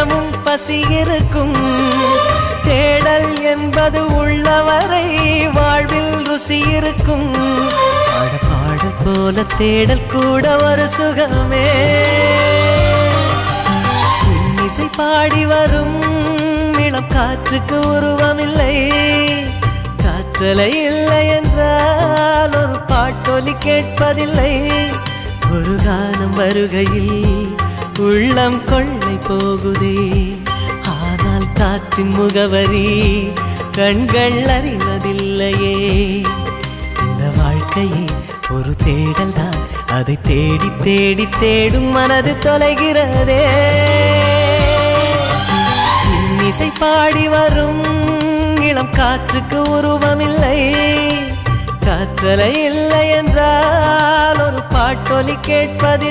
தினமும் பசி இருக்கும். தேடல் என்பது உள்ளவரை வாழ்வில் ருசி இருக்கும். பாடல் போல தேடல் கூட ஒரு சுகமே. இசை பாடி வரும் இளம் காற்றுக்கு உருவமில்லை. காற்றலை இல்லை என்றால் ஒரு பாட்டொலி கேட்பதில்லை. ஒரு காலம் வருகையில் உள்ளம் கொள்ளை போகுதே. ஆனால் காற்றின் முகவரி கண்கள் அறிவதில்லையே. இந்த வாழ்க்கையே ஒரு தேடல் தான். அதை தேடி தேடி தேடும் மனது தொலைகிறதே. இசை பாடி வரும் இளம் காற்றுக்கு உருவமில்லை. காற்றலை இல்லை என்றால் ஒரு பாட்டொலி கேட்பதில்லை.